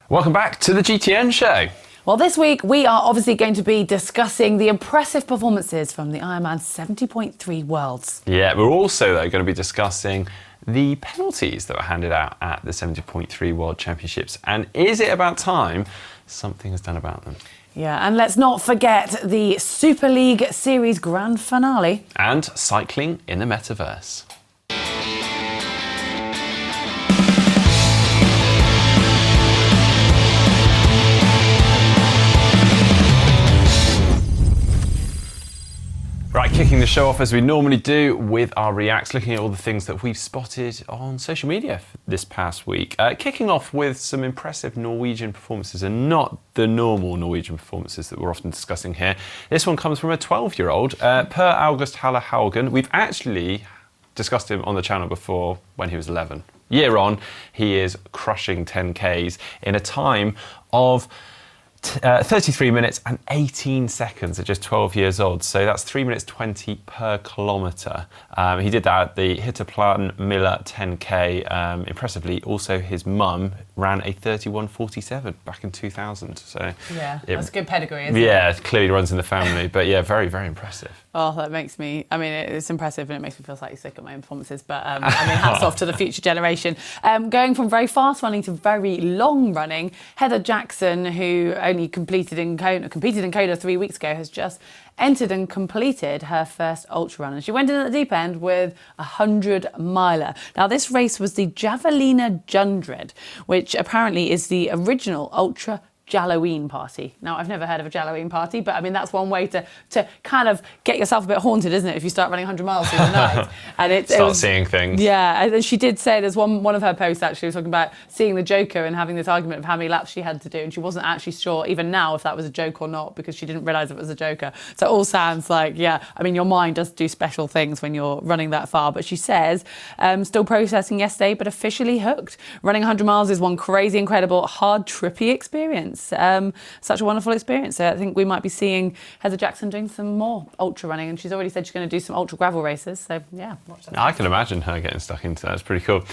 Welcome back to the GTN show. Well, this week we are obviously going to be discussing the impressive performances from the Ironman 70.3 Worlds. Yeah, we're also though going to be discussing the penalties that were handed out at the 70.3 World Championships. And is it about time something is done about them? Yeah, and let's not forget the Super League Series grand finale. And cycling in the metaverse. Right, kicking the show off as we normally do with our reacts, looking at all the things that we've spotted on social media this past week. Kicking off with some impressive Norwegian performances, and not the normal Norwegian performances that we're often discussing here. This one comes from a 12-year-old, Per August Halle Haugen. We've actually discussed him on the channel before when he was 11. Year on, he is crushing 10Ks in a time of 33 minutes and 18 seconds at just 12 years old. So that's 3 minutes 20 per kilometre. He did that at the Hitteplan Miller 10K. Impressively, also his mum ran a 31:47 back in 2000. So yeah, that's good pedigree, isn't it? Yeah, it clearly runs in the family. But yeah, very, very impressive. Oh, that makes me, I mean, it's impressive and it makes me feel slightly sick at my own performances, but I mean, hats off to the future generation. Going from very fast running to very long running, Heather Jackson, who only competed in Kona 3 weeks ago, has just entered and completed her first ultra run. And she went in at the deep end with a 100-miler. Now, this race was the Javelina 100, which apparently is the original ultra Jalloween party. Now, I've never heard of a Jalloween party, but I mean, that's one way to kind of get yourself a bit haunted, isn't it, if you start running 100 miles through the night. And Start seeing things. Yeah, and she did say, there's one of her posts actually was talking about seeing the Joker and having this argument of how many laps she had to do, and she wasn't actually sure, even now, if that was a joke or not, because she didn't realise it was a Joker. So it all sounds like, yeah, I mean, your mind does do special things when you're running that far, but she says, still processing yesterday, but officially hooked. Running 100 miles is one crazy, incredible, hard, trippy experience. Such a wonderful experience. So I think we might be seeing Heather Jackson doing some more ultra running, and she's already said she's going to do some ultra gravel races. So yeah, watch that. I can imagine her getting stuck into that. It's pretty cool.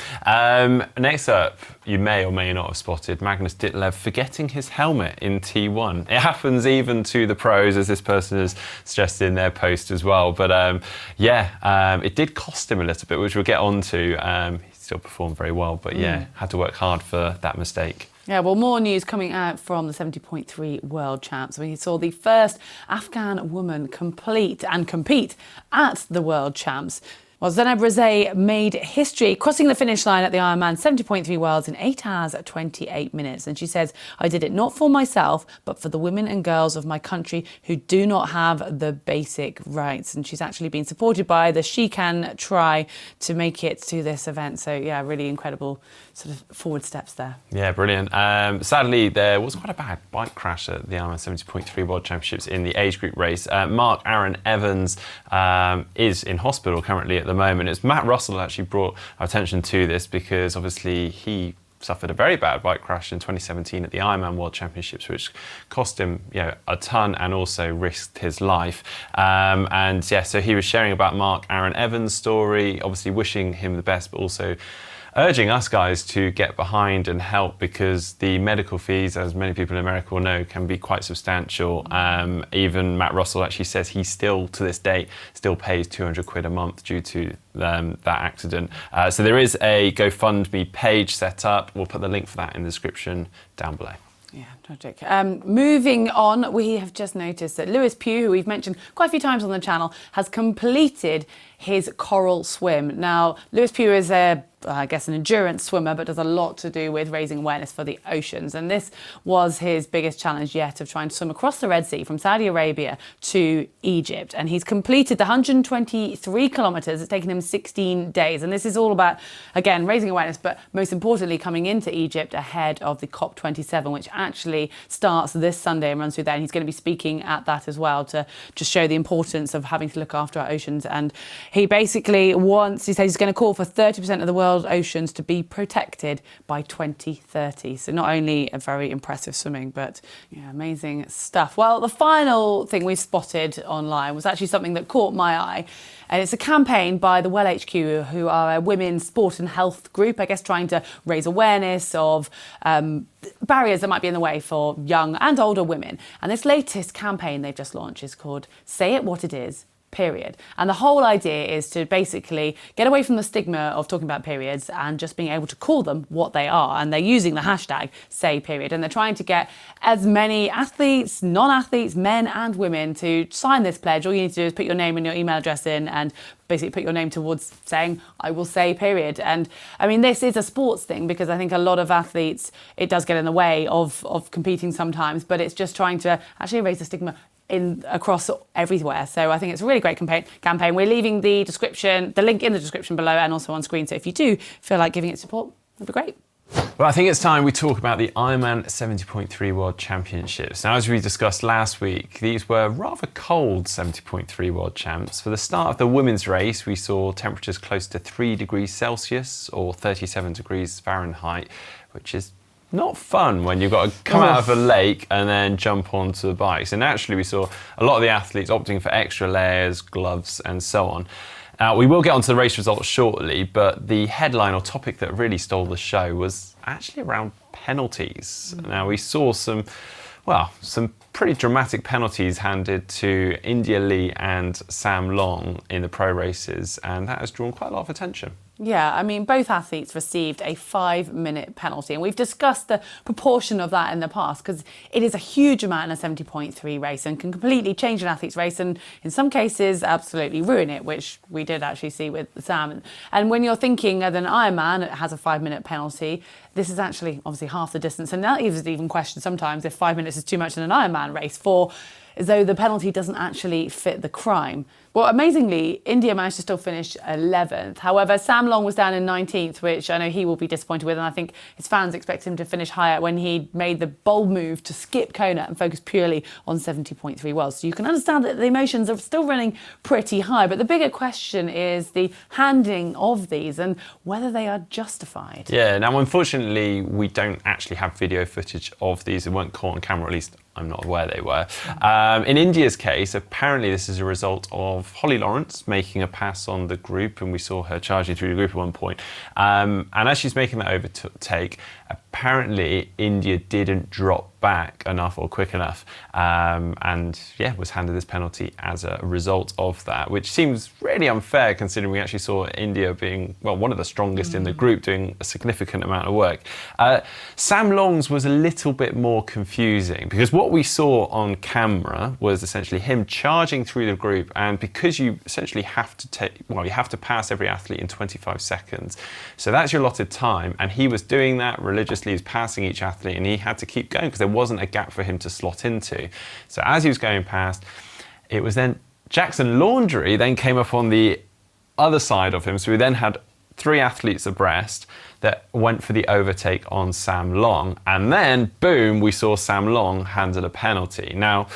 Next up, you may or may not have spotted Magnus Ditlev forgetting his helmet in T1. It happens even to the pros, as this person has suggested in their post as well. But it did cost him a little bit, which we'll get on to. He still performed very well, but yeah, had to work hard for that mistake. Yeah, well, more news coming out from the 70.3 World Champs. We saw the first Afghan woman compete at the World Champs. Well, Zeneb Rezai made history, crossing the finish line at the Ironman 70.3 Worlds in 8 hours 28 minutes. And she says, I did it not for myself, but for the women and girls of my country who do not have the basic rights. And she's actually been supported by the She Can Try to make it to this event. So, yeah, really incredible sort of forward steps there. Yeah, brilliant. Sadly, there was quite a bad bike crash at the Ironman 70.3 World Championships in the age group race. Mark Aaron Evans is in hospital currently at the moment. It's Matt Russell actually brought our attention to this, because obviously he suffered a very bad bike crash in 2017 at the Ironman World Championships, which cost him, a ton and also risked his life. So he was sharing about Mark Aaron Evans' story, obviously wishing him the best, but also urging us guys to get behind and help, because the medical fees, as many people in America will know, can be quite substantial. Even Matt Russell actually says he still, to this date, still pays 200 quid a month due to that accident. So there is a GoFundMe page set up. We'll put the link for that in the description down below. Yeah, tragic. Moving on, we have just noticed that Lewis Pugh, who we've mentioned quite a few times on the channel, has completed his coral swim. Now, Lewis Pugh is an endurance swimmer, but does a lot to do with raising awareness for the oceans. And this was his biggest challenge yet, of trying to swim across the Red Sea from Saudi Arabia to Egypt. And he's completed the 123 kilometres. It's taken him 16 days. And this is all about, again, raising awareness, but most importantly, coming into Egypt ahead of the COP27, which actually starts this Sunday and runs through there. And he's going to be speaking at that as well, to just show the importance of having to look after our oceans. And he basically he says he's going to call for 30% of the world world oceans to be protected by 2030. So not only a very impressive swimming, but yeah, amazing stuff. Well, the final thing we spotted online was actually something that caught my eye. And it's a campaign by the Well HQ, who are a women's sport and health group, I guess, trying to raise awareness of barriers that might be in the way for young and older women. And this latest campaign they've just launched is called Say It What It Is, period. And the whole idea is to basically get away from the stigma of talking about periods and just being able to call them what they are. And they're using the hashtag Say Period. And they're trying to get as many athletes, non-athletes, men and women to sign this pledge. All you need to do is put your name and your email address in and basically put your name towards saying, I will say period. And I mean, this is a sports thing because I think a lot of athletes, it does get in the way of competing sometimes, but it's just trying to actually erase the stigma across everywhere. So I think it's a really great campaign. We're leaving the link in the description below and also on screen. So if you do feel like giving it support, that'd be great. Well, I think it's time we talk about the Ironman 70.3 World Championships. Now, as we discussed last week, these were rather cold 70.3 World Champs. For the start of the women's race, we saw temperatures close to 3 degrees Celsius or 37 degrees Fahrenheit, which is not fun when you've got to come out of a lake and then jump onto the bikes. And actually, we saw a lot of the athletes opting for extra layers, gloves, and so on. We will get onto the race results shortly, but the headline or topic that really stole the show was actually around penalties. Now, we saw some pretty dramatic penalties handed to India Lee and Sam Long in the pro races, and that has drawn quite a lot of attention. Yeah, I mean, both athletes received a 5-minute penalty, and we've discussed the proportion of that in the past because it is a huge amount in a 70.3 race and can completely change an athlete's race and in some cases absolutely ruin it, which we did actually see with Sam. And when you're thinking that an Ironman has a 5-minute penalty, this is actually obviously half the distance, and that is even questioned sometimes if 5 minutes is too much in an Ironman race as though the penalty doesn't actually fit the crime. Well, amazingly, India managed to still finish 11th. However, Sam Long was down in 19th, which I know he will be disappointed with, and I think his fans expect him to finish higher when he made the bold move to skip Kona and focus purely on 70.3 Worlds. So you can understand that the emotions are still running pretty high, but the bigger question is the handing of these and whether they are justified. Yeah, now unfortunately, we don't actually have video footage of these. They weren't caught on camera, at least I'm not aware they were. In India's case, apparently this is a result of Holly Lawrence making a pass on the group, and we saw her charging through the group at one point. And as she's making that overtake, apparently India didn't drop back enough or quick enough, and yeah, was handed this penalty as a result of that, which seems really unfair considering we actually saw India being, well, one of the strongest in the group, doing a significant amount of work. Sam Long's was a little bit more confusing because what we saw on camera was essentially him charging through the group, and because you essentially have to you have to pass every athlete in 25 seconds. So that's your allotted time, and he was doing that religiously. He was passing each athlete and he had to keep going because there wasn't a gap for him to slot into. So as he was going past, it was then Jackson Laundry then came up on the other side of him. So we then had 3 athletes abreast that went for the overtake on Sam Long. And then, boom, we saw Sam Long handed a penalty. Now,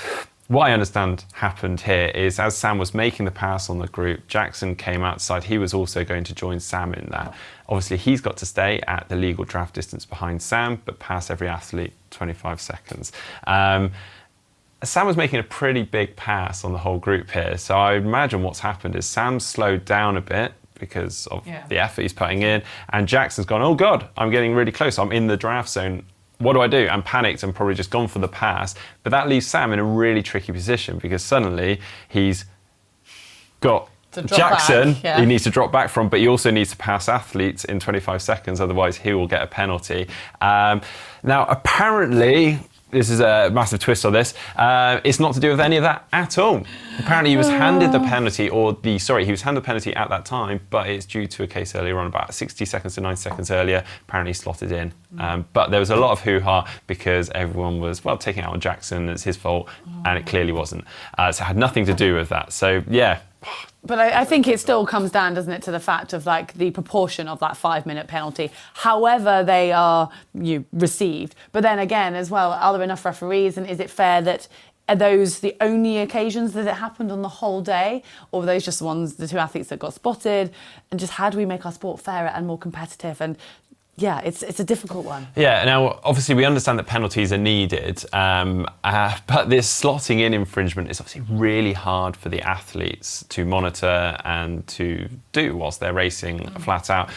what I understand happened here is as Sam was making the pass on the group, Jackson came outside. He was also going to join Sam in that. Obviously, he's got to stay at the legal draft distance behind Sam, but pass every athlete 25 seconds. Sam was making a pretty big pass on the whole group here. So I imagine what's happened is Sam's slowed down a bit because of the effort he's putting in. And Jackson's gone, oh God, I'm getting really close. I'm in the draft zone. What do I do? I'm panicked and probably just gone for the pass. But that leaves Sam in a really tricky position because suddenly he's got Jackson he needs to drop back from, but he also needs to pass athletes in 25 seconds, otherwise he will get a penalty. Now, apparently, this is a massive twist on this, it's not to do with any of that at all. Apparently he was handed the penalty, he was handed the penalty at that time, but it's due to a case earlier on, about 60 seconds to 90 seconds earlier, apparently slotted in. But there was a lot of hoo-ha because everyone was, well, taking out on Jackson, it's his fault, and it clearly wasn't. So it had nothing to do with that. So, yeah. But I think it still comes down, doesn't it, to the fact of like the proportion of that 5-minute penalty, however they are received. But then again, as well, are there enough referees, and is it fair that are those the only occasions that it happened on the whole day? Or were those just the two athletes that got spotted? And just how do we make our sport fairer and more competitive? And yeah, it's a difficult one. Yeah, now obviously we understand that penalties are needed, but this slotting in infringement is obviously really hard for the athletes to monitor and to do whilst they're racing flat out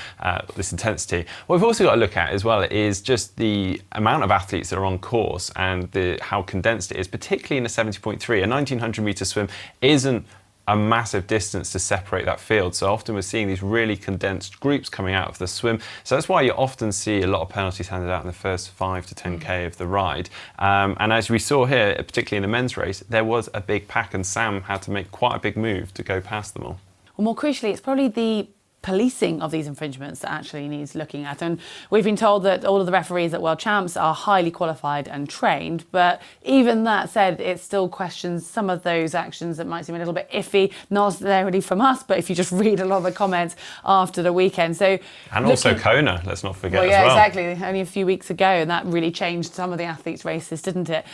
this intensity. What we've also got to look at as well is just the amount of athletes that are on course and how condensed it is, particularly in a 70.3. A 1900 metre swim isn't a massive distance to separate that field. So often we're seeing these really condensed groups coming out of the swim. So that's why you often see a lot of penalties handed out in the first 5 to 10K of the ride. And as we saw here, particularly in the men's race, there was a big pack and Sam had to make quite a big move to go past them all. Well, more crucially, it's probably the policing of these infringements that actually needs looking at. And we've been told that all of the referees at World Champs are highly qualified and trained, but even that said, it still questions some of those actions that might seem a little bit iffy, not necessarily from us, but if you just read a lot of the comments after the weekend. So, and also Kona, let's not forget as yeah, well. Exactly, only a few weeks ago, and that really changed some of the athletes' races, didn't it?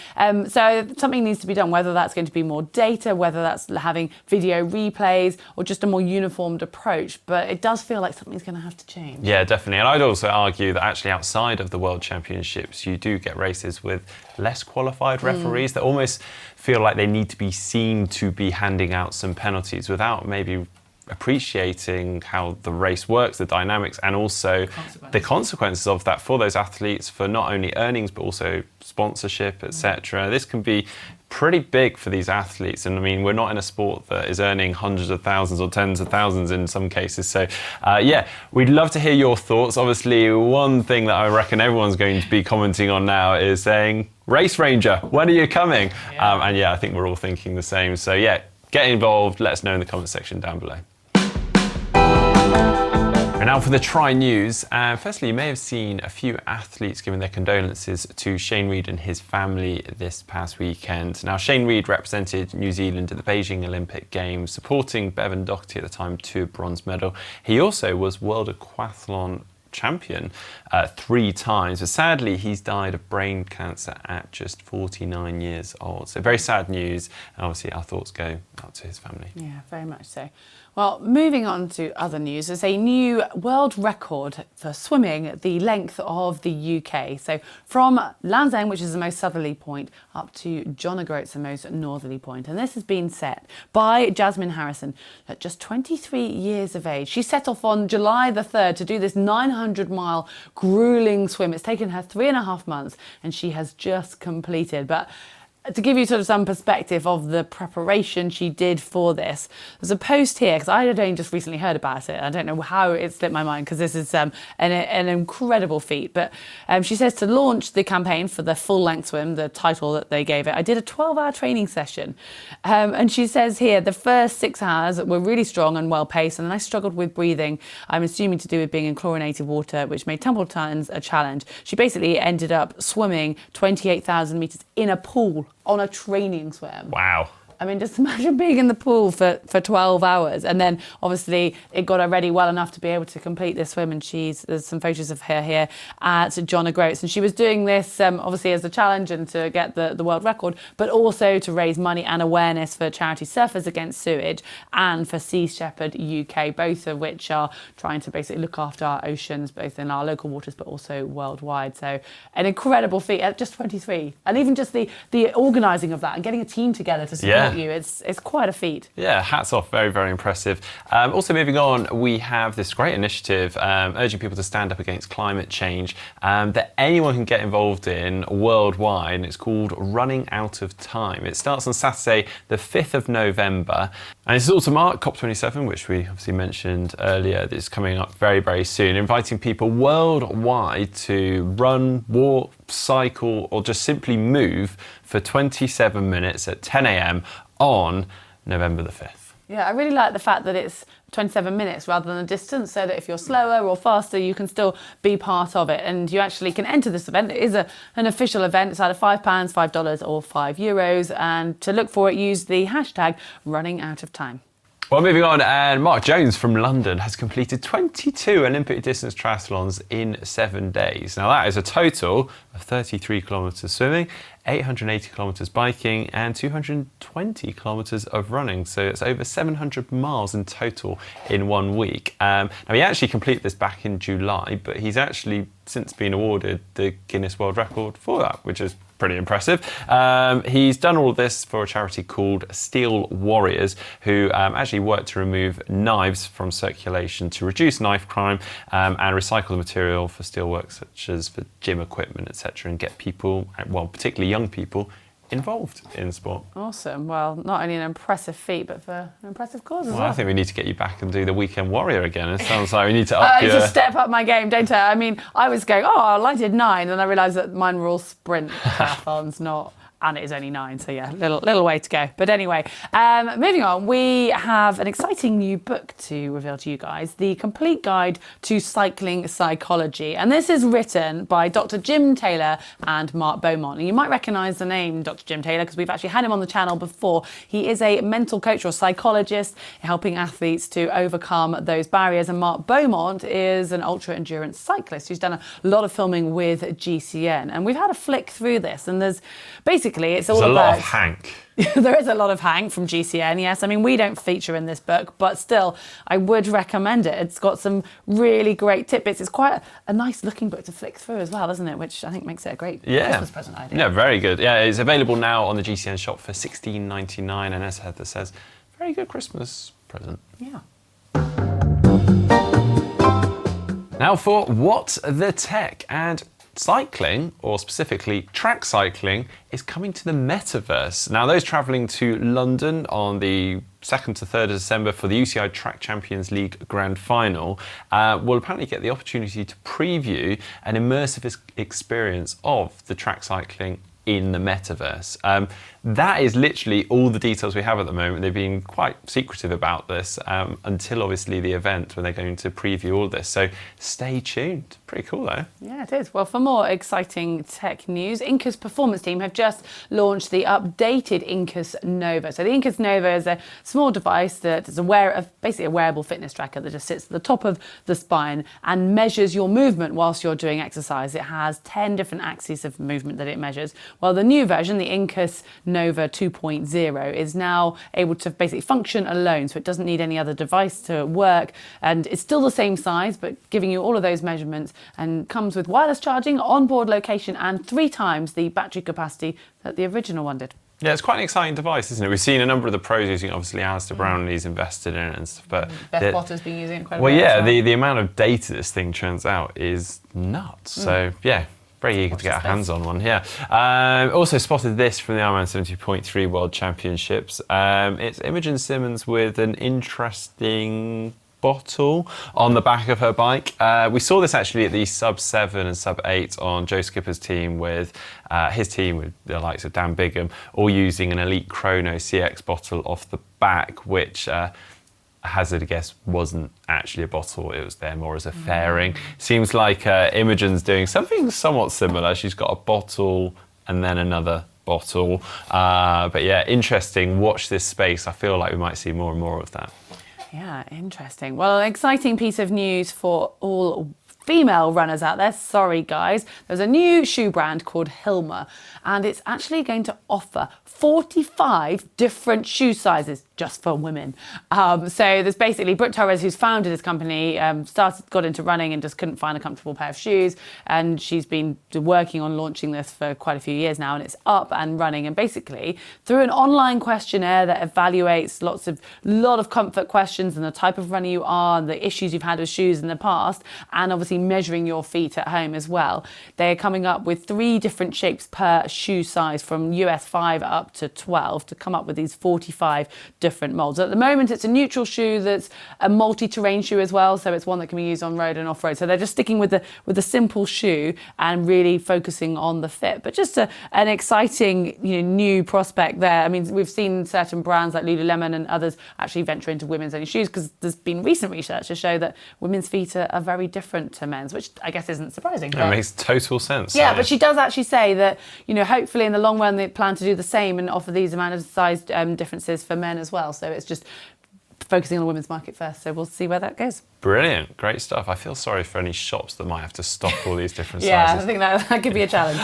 So something needs to be done, whether that's going to be more data, whether that's having video replays, or just a more uniformed approach. But it does feel like something's going to have to change. Yeah, definitely. And I'd also argue that actually outside of the World Championships, you do get races with less qualified referees that almost feel like they need to be seen to be handing out some penalties without maybe appreciating how the race works, the dynamics, and also the consequences of that for those athletes, for not only earnings but also sponsorship, etc. This can be pretty big for these athletes, and I mean, we're not in a sport that is earning hundreds of thousands or tens of thousands in some cases. So yeah, we'd love to hear your thoughts. Obviously, one thing that I reckon everyone's going to be commenting on now is saying, Race Ranger, when are you coming? And yeah, I think we're all thinking the same. So yeah, get involved, let us know in the comment section down below. And now for the Tri News. Firstly, you may have seen a few athletes giving their condolences to Shane Reed and his family this past weekend. Now, Shane Reed represented New Zealand at the Beijing Olympic Games, supporting Bevan Doherty at the time to a bronze medal. He also was World Aquathlon champion 3 times, but sadly he's died of brain cancer at just 49 years old. So very sad news, and obviously our thoughts go out to his family. Yeah, very much so. Well, moving on to other news, there's a new world record for swimming the length of the UK. So from Land's End, which is the most southerly point, up to John O'Groats, the most northerly point. And this has been set by Jasmine Harrison at just 23 years of age. She set off on July the 3rd to do this 900-mile grueling swim. It's taken her 3.5 months, and she has just completed. But to give you sort of some perspective of the preparation she did for this, there's a post here, because I had only just recently heard about it. I don't know how it slipped my mind, because this is an incredible feat. But she says, to launch the campaign for the full-length swim, the title that they gave it, I did a 12-hour training session. And she says here, the first 6 hours were really strong and well-paced, and then I struggled with breathing. I'm assuming to do with being in chlorinated water, which made tumble times a challenge. She basically ended up swimming 28,000 metres in a pool on a training swim. Wow. I mean, just imagine being in the pool for 12 hours. And then obviously it got her ready well enough to be able to complete this swim. And there's some photos of her here at John O'Groats. And she was doing this obviously as a challenge and to get the world record, but also to raise money and awareness for charity Surfers Against Sewage and for Sea Shepherd UK, both of which are trying to basically look after our oceans, both in our local waters, but also worldwide. So an incredible feat at just 23. And even just the organising of that and getting a team together to support you, it's quite a feat. Yeah, hats off, very, very impressive. Also moving on, we have this great initiative urging people to stand up against climate change that anyone can get involved in worldwide, and it's called Running Out of Time. It starts on Saturday the 5th of November, and it's all to mark COP27, which we obviously mentioned earlier, that's coming up very, very soon, inviting people worldwide to run, walk, cycle, or just simply move for 27 minutes at 10 a.m. on November the 5th. Yeah, I really like the fact that it's 27 minutes rather than a distance, so that if you're slower or faster, you can still be part of it. And you actually can enter this event. It is an official event. It's either £5, $5 or €5. And to look for it, use the hashtag running out of time. Well, moving on, and Mark Jones from London has completed 22 Olympic distance triathlons in 7 days. Now, that is a total of 33 kilometres swimming, 880 kilometres biking, and 220 kilometres of running. So it's over 700 miles in total in 1 week. Now, he actually completed this back in July, but he's actually since been awarded the Guinness World Record for that, which is pretty impressive. He's done all of this for a charity called Steel Warriors, who actually work to remove knives from circulation to reduce knife crime and recycle the material for steelwork, such as for gym equipment, etc., and get people, well, particularly young people, involved in sport. Awesome. Well, not only an impressive feat, but for an impressive cause as well. I think we need to get you back and do the Weekend Warrior again. It sounds like we need to up I need to step up my game, don't I? I mean, I was going, I did 9, and I realised that mine were all sprint marathons, not... And it is only 9, so yeah, little way to go. But anyway, moving on, we have an exciting new book to reveal to you guys, The Complete Guide to Cycling Psychology. And this is written by Dr. Jim Taylor and Mark Beaumont. And you might recognise the name Dr. Jim Taylor because we've actually had him on the channel before. He is a mental coach or psychologist helping athletes to overcome those barriers. And Mark Beaumont is an ultra-endurance cyclist who's done a lot of filming with GCN. And we've had a flick through this, and there's basically it's all about... There's a lot of Hank. There is a lot of Hank from GCN, yes. I mean, we don't feature in this book, but still, I would recommend it. It's got some really great tidbits. It's quite a nice looking book to flick through as well, isn't it? Which I think makes it a great Christmas present idea. Yeah, very good. Yeah, it's available now on the GCN shop for $16.99, and as Heather says, very good Christmas present. Yeah. Now for What the Tech, and cycling, or specifically track cycling, is coming to the metaverse. Now, those travelling to London on the 2nd to 3rd of December for the UCI Track Champions League Grand Final will apparently get the opportunity to preview an immersive experience of the track cycling in the metaverse. That is literally all the details we have at the moment. They've been quite secretive about this until obviously the event when they're going to preview all this. So stay tuned. Pretty cool though. Yeah, it is. Well, for more exciting tech news, Incus Performance Team have just launched the updated Incus Nova. So the Incus Nova is a small device that is basically a wearable fitness tracker that just sits at the top of the spine and measures your movement whilst you're doing exercise. It has 10 different axes of movement that it measures. Well, the new version, the Incus Nova 2.0, is now able to basically function alone, so it doesn't need any other device to work, and it's still the same size, but giving you all of those measurements, and comes with wireless charging, onboard location, and 3 times the battery capacity that the original one did. Yeah, it's quite an exciting device, isn't it? We've seen a number of the pros using it. Obviously, Alistair Brownlee's invested in it and stuff. But Beth Potter's been using it quite a bit. Well, yeah, as well. the amount of data this thing churns out is nuts. So, yeah. Very eager to get our hands on one, yeah. Also spotted this from the Ironman 70.3 World Championships. It's Imogen Simmons with an interesting bottle on the back of her bike. We saw this actually at the sub-7 and sub-8 on Joe Skipper's team with his team with the likes of Dan Bigham, all using an Elite Chrono CX bottle off the back, which... hazard, I guess, wasn't actually a bottle. It was there more as a fairing. Seems like Imogen's doing something somewhat similar. She's got a bottle and then another bottle. But yeah, interesting. Watch this space. I feel like we might see more and more of that. Yeah, interesting. Well, an exciting piece of news for all female runners out there. Sorry, guys. There's a new shoe brand called Hilma, and it's actually going to offer 45 different shoe sizes just for women. So there's basically Brooke Torres, who's founded this company, got into running and just couldn't find a comfortable pair of shoes. And she's been working on launching this for quite a few years now, and it's up and running. And basically, through an online questionnaire that evaluates lot of comfort questions and the type of runner you are and the issues you've had with shoes in the past, and obviously measuring your feet at home as well, they're coming up with 3 different shapes per shoe size from US 5 up to 12 to come up with these 45 different molds. At the moment, it's a neutral shoe that's a multi-terrain shoe as well, so it's one that can be used on road and off-road. So they're just sticking with the simple shoe and really focusing on the fit. But just an exciting new prospect there. I mean, we've seen certain brands like Lululemon and others actually venture into women's only shoes because there's been recent research to show that women's feet are very different to men's, which I guess isn't surprising. It makes total sense. Yeah, but she does actually say that, hopefully in the long run they plan to do the same and offer these amount of size differences for men as well. So it's just focusing on the women's market first. So we'll see where that goes. Brilliant, great stuff. I feel sorry for any shops that might have to stock all these different Yeah, sizes. I think that could be a challenge.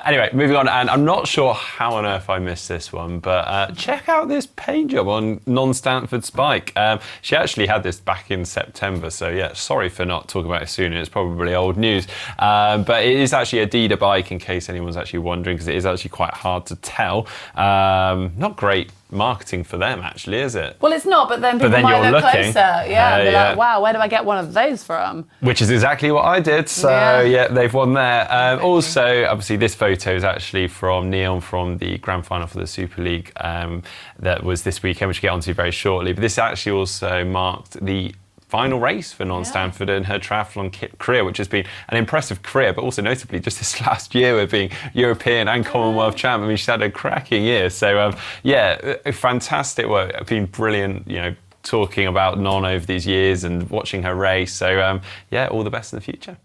Anyway, moving on, and I'm not sure how on earth I missed this one, but check out this paint job on non-Stanford Spike. She actually had this back in September, so yeah, sorry for not talking about it sooner. It's probably old news, but it is actually a Adidas bike, in case anyone's actually wondering, because it is actually quite hard to tell. Not great marketing for them, actually, is it? Well, it's not, but then people might look closer. Yeah, and be like, wow, where do I get one of those from? Which is exactly what I did. So yeah, they've won there. Also, obviously, this photo is actually from Neon from the grand final for the Super League that was this weekend, which we'll get onto very shortly. But this actually also marked the final race for non-Stanford in her triathlon career, which has been an impressive career, but also notably just this last year with being European and Commonwealth champ. I mean, she's had a cracking year. So yeah, fantastic work. It's been brilliant, you know, talking about Non over these years and watching her race. So yeah, all the best in the future.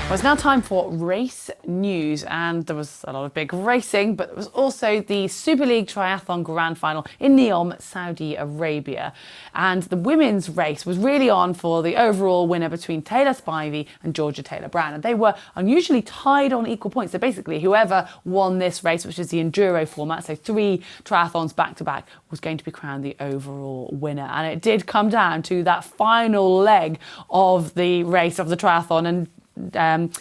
Well, it's now time for race news, and there was a lot of big racing, but there was also the Super League Triathlon Grand Final in Neom, Saudi Arabia. And the women's race was really on for the overall winner between Taylor Spivey and Georgia Taylor-Brown. And they were unusually tied on equal points. So basically, whoever won this race, which is the enduro format, so 3 triathlons back-to-back, was going to be crowned the overall winner. And it did come down to that final leg of the race of the triathlon, and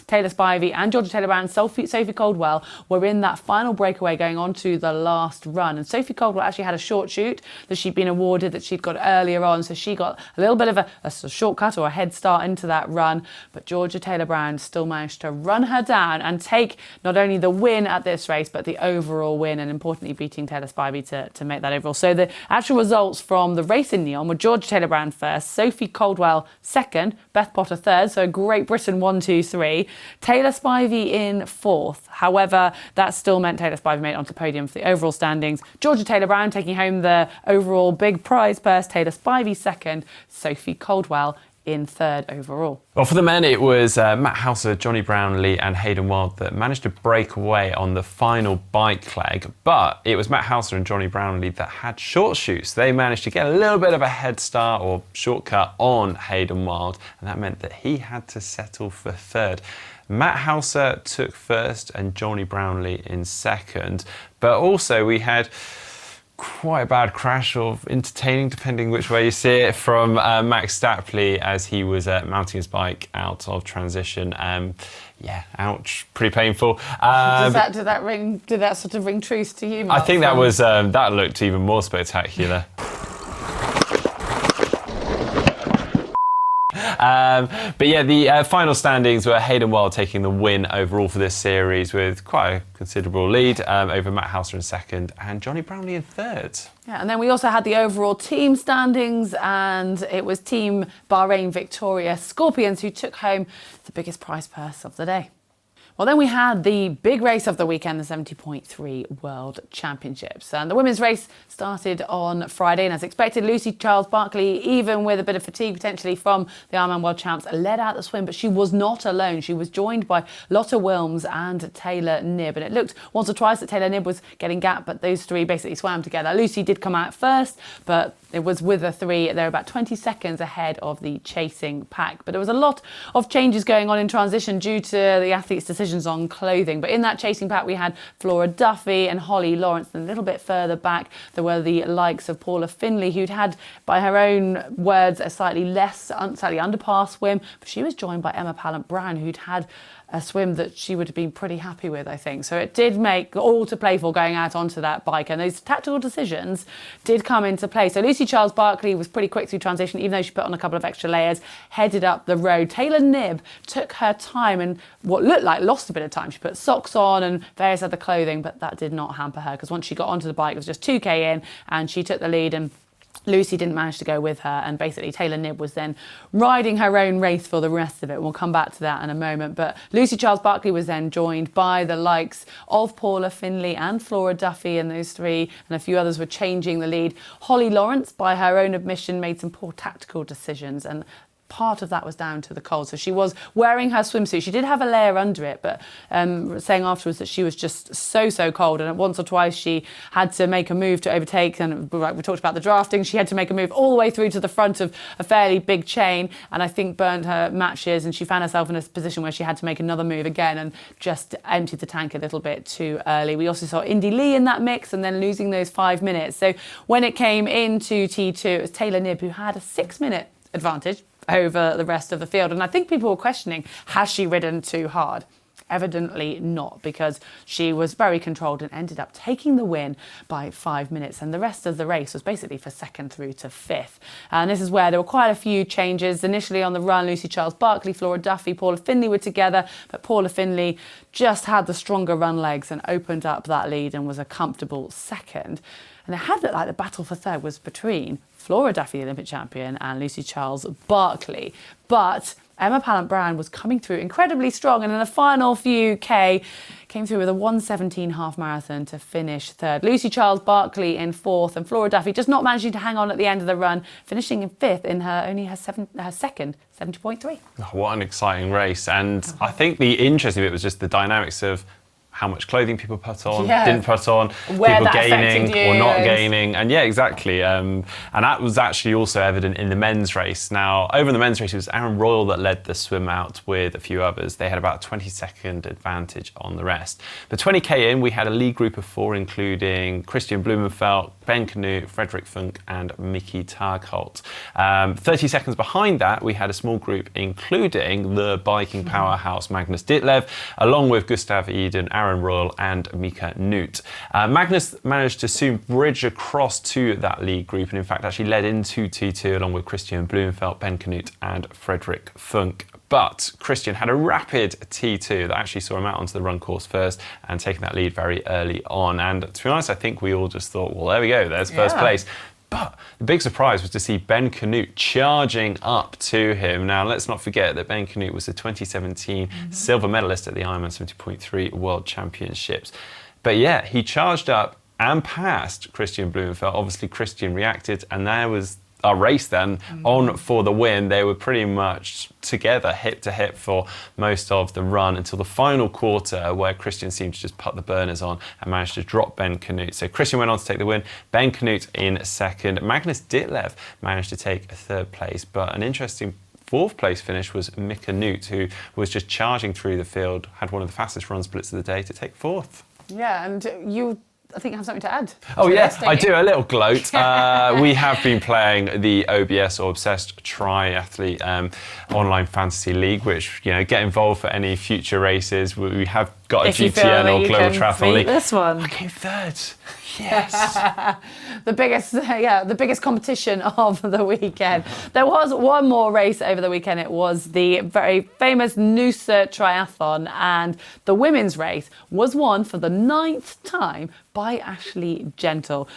Taylor Spivey and Georgia Taylor-Brown, Sophie Caldwell were in that final breakaway going on to the last run. And Sophie Caldwell actually had a short shoot that she'd been awarded that she'd got earlier on. So she got a little bit of a shortcut or a head start into that run. But Georgia Taylor-Brown still managed to run her down and take not only the win at this race, but the overall win, and importantly beating Taylor Spivey to make that overall. So the actual results from the race in Neon were Georgia Taylor-Brown first, Sophie Caldwell second, Beth Potter third. So Great Britain 1, 2, 3. Taylor Spivey in 4th. However, that still meant Taylor Spivey made it onto the podium for the overall standings. Georgia Taylor-Brown taking home the overall big prize purse. Taylor Spivey second. Sophie Caldwell in 3rd overall. Well, for the men, it was Matt Hauser, Johnny Brownlee and Hayden Wild that managed to break away on the final bike leg, but it was Matt Hauser and Johnny Brownlee that had short shoots. They managed to get a little bit of a head start or shortcut on Hayden Wild, and that meant that he had to settle for 3rd. Matt Hauser took 1st and Johnny Brownlee in 2nd, but also we had quite a bad crash, or entertaining, depending which way you see it, from Max Stapley as he was mounting his bike out of transition. Yeah, ouch, pretty painful. Did that sort of ring truce to you, Mark? I think that was that looked even more spectacular. But yeah, the final standings were Hayden Wild taking the win overall for this series with quite a considerable lead over Matt Hauser in 2nd and Johnny Brownlee in 3rd. Yeah, and then we also had the overall team standings, and it was Team Bahrain Victoria Scorpions who took home the biggest prize purse of the day. Well, then we had the big race of the weekend, the 70.3 World Championships. And the women's race started on Friday, and as expected, Lucy Charles-Barkley, even with a bit of fatigue potentially from the Ironman World Champs, led out the swim, but she was not alone. She was joined by Lotta Wilms and Taylor Knibb, and it looked once or twice that Taylor Knibb was getting gap, but those 3 basically swam together. Lucy did come out first, but it was with the 3. They're about 20 seconds ahead of the chasing pack. But there was a lot of changes going on in transition due to the athletes' decisions on clothing. But in that chasing pack, we had Flora Duffy and Holly Lawrence. And a little bit further back, there were the likes of Paula Finley, who'd had, by her own words, a slightly under par swim. But she was joined by Emma Pallant-Brown, who'd had a swim that she would have been pretty happy with, I think. So it did make all to play for going out onto that bike, and those tactical decisions did come into play. So Lucy Charles-Barkley was pretty quick through transition, even though she put on a couple of extra layers, headed up the road. Taylor Knibb took her time and what looked like lost a bit of time. She put socks on and various other clothing, but that did not hamper her, because once she got onto the bike, it was just 2K in, and she took the lead, and Lucy didn't manage to go with her, and basically Taylor Knibb was then riding her own race for the rest of it. We'll come back to that in a moment. But Lucy Charles-Barkley was then joined by the likes of Paula Finley and Flora Duffy, and those 3 and a few others were changing the lead. Holly Lawrence, by her own admission, made some poor tactical decisions, and part of that was down to the cold. So she was wearing her swimsuit. She did have a layer under it, but saying afterwards that she was just so cold. And once or twice she had to make a move to overtake. And we talked about the drafting. She had to make a move all the way through to the front of a fairly big chain, and I think burned her matches. And she found herself in a position where she had to make another move again and just emptied the tank a little bit too early. We also saw Indy Lee in that mix and then losing those 5 minutes. So when it came into T2, it was Taylor Knibb who had a 6-minute advantage over the rest of the field. And I think people were questioning, has she ridden too hard? Evidently not, because she was very controlled and ended up taking the win by 5 minutes. And the rest of the race was basically for 2nd through to 5th. And this is where there were quite a few changes. Initially on the run, Lucy Charles-Barkley, Flora Duffy, Paula Findlay were together, but Paula Findlay just had the stronger run legs and opened up that lead and was a comfortable 2nd. And it had looked like the battle for 3rd was between Flora Duffy, the Olympic champion, and Lucy Charles-Barkley. But Emma Pallant-Brown was coming through incredibly strong, and in the final few K, came through with a 1:17 half marathon to finish 3rd. Lucy Charles-Barkley in 4th, and Flora Duffy just not managing to hang on at the end of the run, finishing in 5th in her 2nd 70.3. Oh, what an exciting race. And I think the interesting bit was just the dynamics of how much clothing people put on, didn't put on, where people gaining or not is. gaining. And yeah, exactly. And that was actually also evident in the men's race. Now, over in the men's race, it was Aaron Royal that led the swim out with a few others. They had about a 20-second advantage on the rest. But 20K in, we had a lead group of 4, including Christian Blumenfeld, Ben Knut, Frederick Funk and Mickey Tagholt. 30 seconds behind that, we had a small group, including the biking powerhouse Magnus Ditlev, along with Gustav Eden, Aaron Royal and Mika Knut. Magnus managed to soon bridge across to that lead group and in fact actually led into T2 along with Christian Blumenfeld, Ben Knut and Frederick Funk. But Christian had a rapid T2 that actually saw him out onto the run course first and taking that lead very early on. And to be honest, I think we all just thought, well, there we go, there's first place. But the big surprise was to see Ben Knut charging up to him. Now, let's not forget that Ben Knut was the 2017 silver medalist at the Ironman 70.3 World Championships. But yeah, he charged up and passed Christian Blumenfeld. Obviously, Christian reacted, and there was a race then on for the win. They were pretty much together hip to hip for most of the run until the final quarter, where Christian seemed to just put the burners on and managed to drop Ben Knut. So Christian went on to take the win, Ben Knut in 2nd. Magnus Ditlev managed to take a 3rd place, but an interesting 4th place finish was Mika Knut, who was just charging through the field, had one of the fastest run splits of the day to take 4th. Yeah, and you, I think, have something to add. Oh yes, I do, a little gloat. We have been playing the OBS, or Obsessed Triathlete online fantasy league, which, you know, get involved for any future races. We have got a GTN or Global Triathlon League. This one. I came 3rd. Yes. the biggest competition of the weekend. There was one more race over the weekend. It was the very famous Noosa Triathlon, and the women's race was won for the 9th time by Ashley Gentle.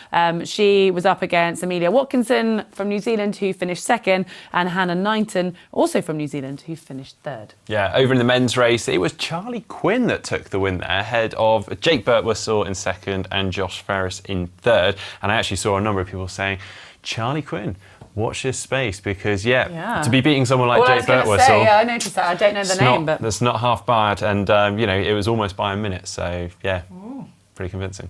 She was up against Amelia Watkinson from New Zealand, who finished 2nd, and Hannah Knighton, also from New Zealand, who finished 3rd. Yeah, over in the men's race, it was Charlie Quinn that took the win there, ahead of Jake Birtwistle in 2nd and Josh Ferris in 3rd. And I actually saw a number of people saying, Charlie Quinn, watch this space, because to be beating someone like Jake Birtwistle, I noticed that. I don't know the name, but that's not half bad. And you know, it was almost by a minute, so yeah, pretty convincing.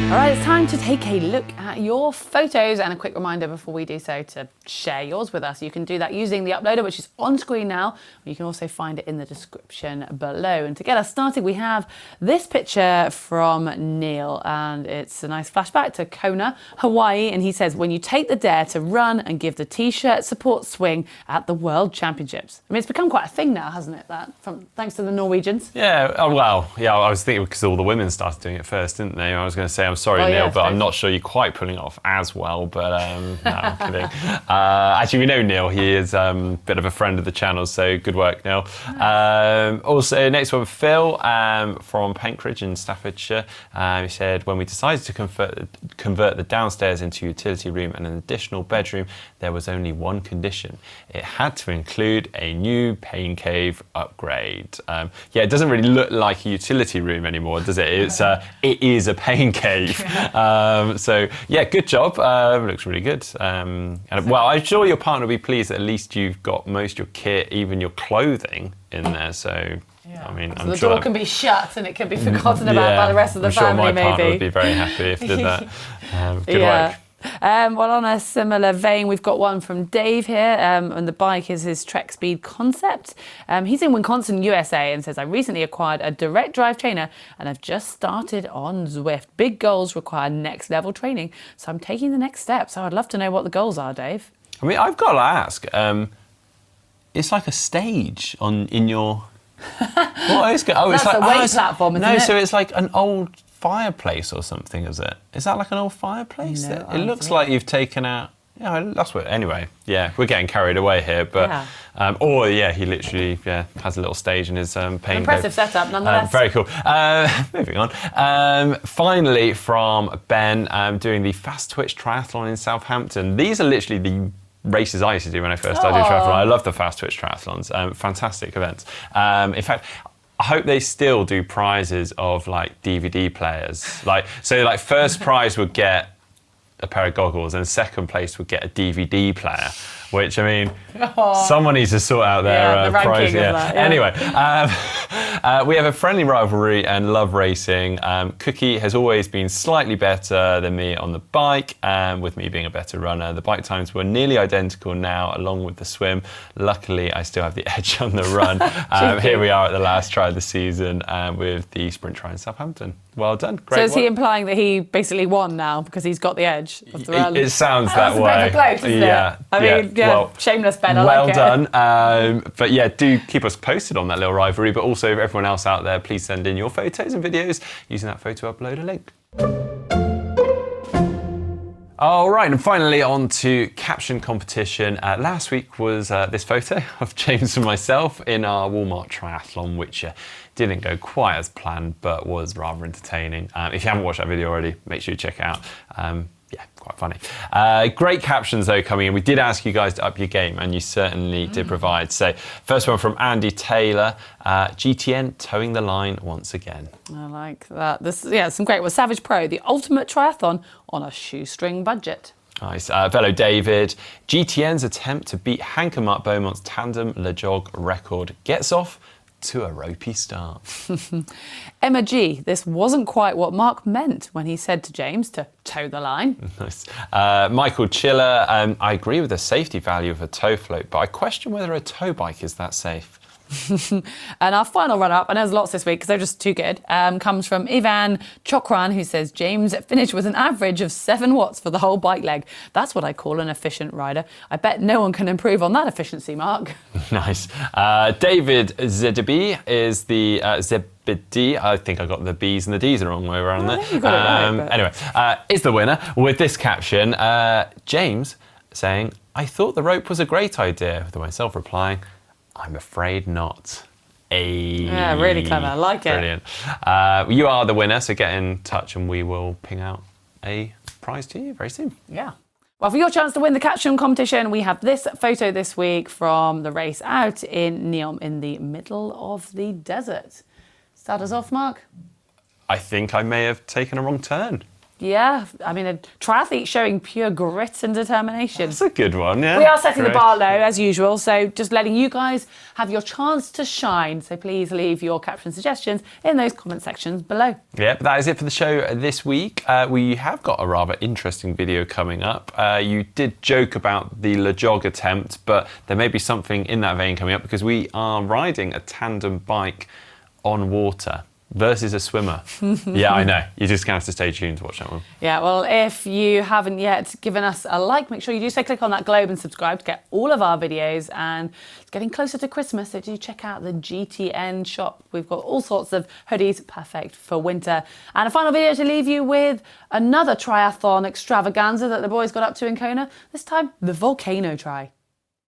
All right, it's time to take a look at your photos, and a quick reminder before we do so to share yours with us. You can do that using the uploader, which is on screen now. You can also find it in the description below. And to get us started, we have this picture from Neil, and it's a nice flashback to Kona, Hawaii. And he says, when you take the dare to run and give the t-shirt support swing at the World Championships. I mean, it's become quite a thing now, hasn't it? That, thanks to the Norwegians. Yeah, well, yeah, I was thinking because all the women started doing it first, didn't they? I was going to say, I'm sorry, Neil, but I'm not sure you're quite pulling it off as well. But no, I'm kidding. Actually, we know Neil. He is a bit of a friend of the channel, so good work, Neil. Also, next one, Phil from Penkridge in Staffordshire. He said, when we decided to convert the downstairs into a utility room and an additional bedroom, there was only one condition. It had to include a new pain cave upgrade. Yeah, it doesn't really look like a utility room anymore, does it? It's it is a pain cave. believe. So yeah, good job. Looks really good. And well, I'm sure your partner will be pleased that at least you've got most of your kit, even your clothing in there. So yeah. I mean, so I'm the sure door can be shut and it can be forgotten about by the rest of the family. I'm sure my partner maybe would be very happy if did that. Good work. Well, on a similar vein, we've got one from Dave here, and the bike is his Trek Speed Concept. He's in Wisconsin, USA, and says, I recently acquired a direct drive trainer and I've just started on Zwift. Big goals require next level training, so I'm taking the next step. So I'd love to know what the goals are, Dave. I mean, I've got to ask, it's like a stage in your... What is it? Oh, That's it's like a weight platform, isn't it? No, so it's like an old fireplace or something, is it? Is that like an old fireplace? No It looks like you've taken out... Yeah, that's what... Anyway, yeah, we're getting carried away here, but... Yeah. He literally has a little stage in his paint. Impressive setup, nonetheless. Very cool. Moving on. Finally, from Ben, doing the Fast Twitch Triathlon in Southampton. These are literally the races I used to do when I first started triathlon. I love the Fast Twitch Triathlons. Fantastic events. In fact, I hope they still do prizes of like DVD players. So first prize would get a pair of goggles and second place would get a DVD player, which, I mean, someone needs to sort out their prize. Anyway, we have a friendly rivalry and love racing. Cookie has always been slightly better than me on the bike, with me being a better runner. The bike times were nearly identical now, along with the swim. Luckily, I still have the edge on the run. Here we are at the last try of the season with the sprint try in Southampton. Well done. Great So is he work. implying that he basically won now because he's got the edge of the run? It sounds that way. That's a bloke, isn't it? I mean, well, shameless Ben, I like it. Well done. But yeah, do keep us posted on that little rivalry. But also, everyone else out there, please send in your photos and videos using that photo uploader link. All right, and finally on to Caption competition. Last week was this photo of James and myself in our Walmart triathlon, which didn't go quite as planned, but was rather entertaining. If you haven't watched that video already, make sure you check it out. Yeah, quite funny. Great captions though coming in. We did ask you guys to up your game, and you certainly did provide. So first one from Andy Taylor, GTN towing the line once again. I like that. Some great ones. Savage Pro, the ultimate triathlon on a shoestring budget. Nice. Fellow David, GTN's attempt to beat Hanker Beaumont's tandem Le Jog record gets off to a ropey start. Emma G, this wasn't quite what Mark meant when he said to James to toe the line. Nice. Michael Chiller, I agree with the safety value of a tow float, but I question whether a tow bike is that safe. And our final run-up, and there's lots this week because they're just too good, comes from Ivan Chokran, who says, James finished with an average of 7 watts for the whole bike leg. That's what I call an efficient rider. I bet no one can improve on that efficiency, Mark. Nice. David Zedebi is the Zebedi. I think I got the B's and the D's the wrong way around there. You got it right, Anyway, is the winner with this caption. James saying, I thought the rope was a great idea, with myself replying, I'm afraid not. Yeah, really clever. I like it. Brilliant. You are the winner, so get in touch and we will ping out a prize to you very soon. Yeah. Well, for your chance to win the Caption competition, we have this photo this week from the race out in Neom in the middle of the desert. Start us off, Mark. I think I may have taken a wrong turn. Yeah, I mean, a triathlete showing pure grit and determination. That's a good one, yeah. We are setting the bar low, as usual, so just letting you guys have your chance to shine. So please leave your Caption suggestions in those comment sections below. Yeah, that is it for the show this week. We have got a rather interesting video coming up. You did joke about the Le Jog attempt, but there may be something in that vein coming up because we are riding a tandem bike on water versus a swimmer. Yeah, I know. You're just going to have to stay tuned to watch that one. Yeah, well, if you haven't yet given us a like, make sure you do so. Click on that globe and subscribe to get all of our videos. And it's getting closer to Christmas, so do check out the GTN shop. We've got all sorts of hoodies, perfect for winter. And a final video to leave you with another triathlon extravaganza that the boys got up to in Kona. This time, the volcano try.